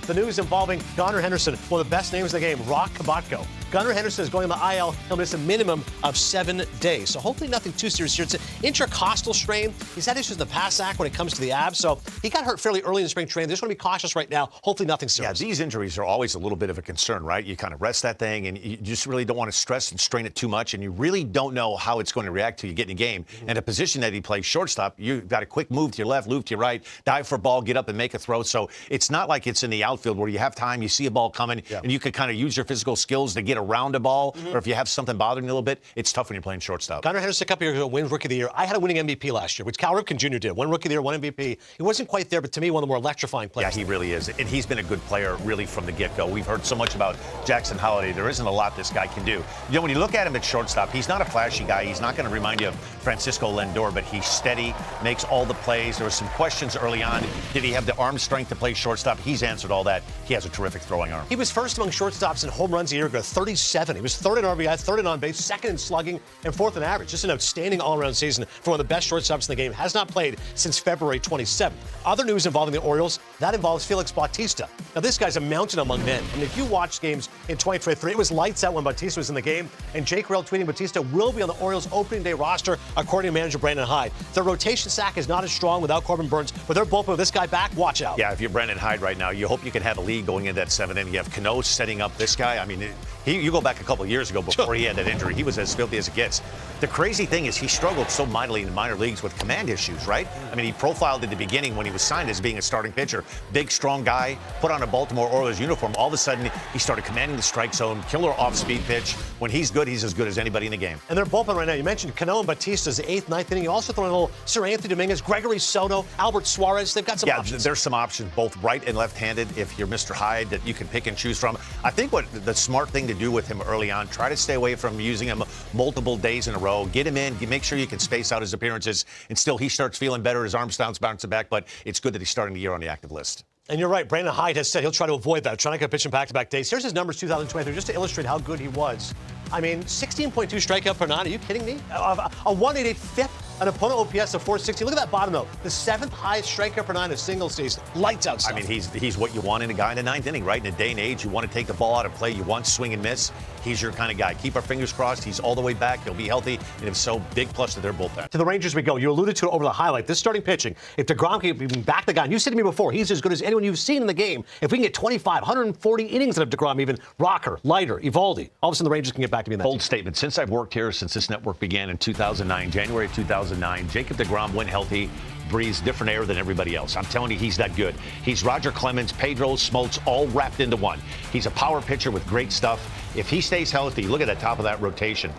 The news involving Gunnar Henderson, one of the best names in the game, Rock Kabatko. Gunnar Henderson is going on the IL. He'll miss a minimum of 7 days. So hopefully nothing too serious here. It's an intercostal strain. He's had issues in the past act when it comes to the abs. So he got hurt fairly early in the spring training. They just want to be cautious right now. Hopefully nothing serious. Yeah, these injuries are always a little bit of a concern, right? You kind of rest that thing, and you just really don't want to stress and strain it too much, and you really don't know how it's going to react till you get in a game. And the position that he plays, shortstop, you've got a quick move to your left, move to your right, dive for a ball, get up and make a throw. So it's not like it's in the outfield where you have time, you see a ball coming, and you can kind of use your physical skills to get around a ball. Or if you have something bothering you a little bit, it's tough when you're playing shortstop. Gunnar Henderson a couple years ago wins Rookie of the Year. I had a winning MVP last year, which Cal Ripken Jr. did. Won Rookie of the Year, won MVP. He wasn't quite there, but to me, one of the more electrifying players. Yeah, he really is. And he's been a good player really from the get-go. We've heard so much about Jackson Holliday. There isn't a lot this guy can do. You know, when you look at him at shortstop, he's not a flashy guy. He's not going to remind you of Francisco Lindor, but he's steady, makes all the plays. There were some questions early on. Did he have the arm strength to play shortstop? He's answered all that. He has a terrific throwing arm. He was first among shortstops in home runs a year ago, 37. He was third in RBI, third in on base, second in slugging, and fourth in average. Just an outstanding all-around season for one of the best shortstops in the game. Has not played since February 27th. Other news involving the Orioles, that involves Félix Bautista. Now, this guy's a mountain among men. I mean, if you watch games in 2023, it was lights out when Bautista was in the game, and Jake Rell tweeting Bautista will be on the Orioles opening day roster, according to manager Brandon Hyde. Their rotation stack is not as strong without Corbin Burns, but they're both with this guy back. Watch out. Yeah, if you're Brandon Hyde right now, you hope you can have a lead going into that 7th inning. You have Cano setting up this guy. I mean, you go back a couple of years ago before he had that injury, he was as filthy as it gets. The crazy thing is he struggled so mightily in the minor leagues with command issues, right? I mean, he profiled at the beginning when he was signed as being a starting pitcher. Big, strong guy, put on a Baltimore Orioles uniform. All of a sudden, he started commanding the strike zone, killer off-speed pitch. When he's good, he's as good as anybody in the game. And they're bullpen right now. You mentioned Cano and Bautista's 8th, 9th inning. You also throw in a little Sir Anthony Dominguez, Gregory Soto, Albert Suarez. They've got some options. There's some options, both right and left-handed, if you're Mr. Hyde, that you can pick and choose from. I think what the smart thing to do with him early on, try to stay away from using him multiple days in a row. Get him in, make sure you can space out his appearances, and still he starts feeling better. His arm starts bouncing back, but it's good that he's starting the year on the active list. And you're right. Brandon Hyde has said he'll try to avoid that. Trying to pitch in back-to-back days. Here's his numbers 2023, just to illustrate how good he was. I mean, 16.2 strikeout per nine. Are you kidding me? A 188 fifth, an opponent OPS of 460. Look at that bottom, though. The 7th highest strikeout per nine of single season. Lights out stuff. I mean, he's what you want in a guy in the 9th inning, right? In a day and age, you want to take the ball out of play. You want swing and miss. He's your kind of guy. Keep our fingers crossed. He's all the way back. He'll be healthy. And if so, big plus to their bullpen. To the Rangers we go. You alluded to it over the highlight. This starting pitching, if DeGrom can even back the guy, and you said to me before, he's as good as anyone you've seen in the game. If we can get 25, 140 innings out of DeGrom, even Rocker, Leiter, Eovaldi, all of a sudden the Rangers can get back to me in that Bold team. statement. Since I've worked here, since this network began in 2009, January of 2009, Jacob DeGrom, when healthy, breathes different air than everybody else. I'm telling you, he's that good. He's Roger Clemens, Pedro, Smoltz, all wrapped into one. He's a power pitcher with great stuff. If he stays healthy, look at the top of that rotation.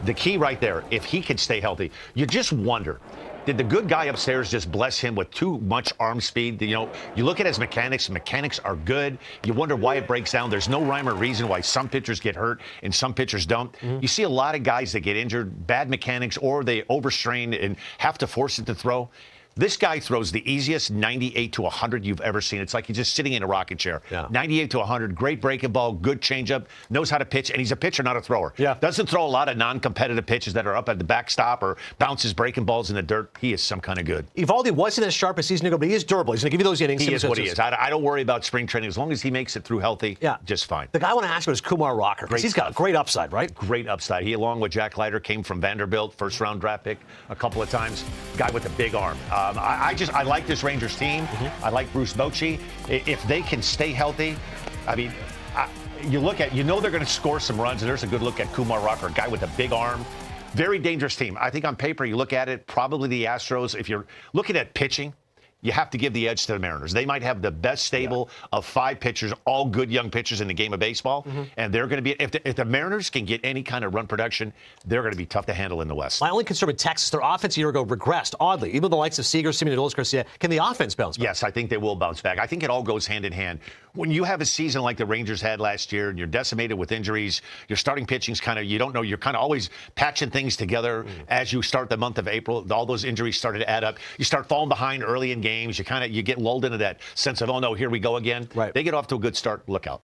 The key right there, if he could stay healthy, you just wonder, did the good guy upstairs just bless him with too much arm speed? You know, you look at his mechanics. Mechanics are good. You wonder why it breaks down. There's no rhyme or reason why some pitchers get hurt and some pitchers don't. You see a lot of guys that get injured, bad mechanics, or they overstrain and have to force it to throw. This guy throws the easiest 98 to 100 you've ever seen. It's like he's just sitting in a rocking chair. 98 to 100, great breaking ball, good changeup, knows how to pitch, and he's a pitcher, not a thrower. Doesn't throw a lot of non-competitive pitches that are up at the backstop or bounces breaking balls in the dirt. He is some kind of good. Eovaldi wasn't as sharp a season ago, but he is durable. He's going to give you those innings. He is what he is. I don't worry about spring training. As long as he makes it through healthy, just fine. The guy I want to ask about is Kumar Rocker, because he's got a great upside, right? Great upside. He, along with Jack Leiter, came from Vanderbilt, first-round draft pick a couple of times. Guy with a big arm. I like this Rangers team. I like Bruce Bochy. If they can stay healthy, I mean, you know they're going to score some runs, and there's a good look at Kumar Rocker, a guy with a big arm. Very dangerous team. I think on paper, you look at it, probably the Astros. If you're looking at pitching, you have to give the edge to the Mariners. They might have the best stable of 5 pitchers, all good young pitchers in the game of baseball. And they're going to be, if the Mariners can get any kind of run production, they're going to be tough to handle in the West. My only concern with Texas, their offense a year ago regressed, oddly. Even the likes of Seager, Simeon, Adolis Garcia, can the offense bounce back? Yes, I think they will bounce back. I think it all goes hand in hand. When you have a season like the Rangers had last year and you're decimated with injuries, your starting pitching's kind of, you don't know, you're kind of always patching things together as you start the month of April. All those injuries started to add up. You start falling behind early in games. You get lulled into that sense of, oh no, here we go again. They get off to a good start. Look out.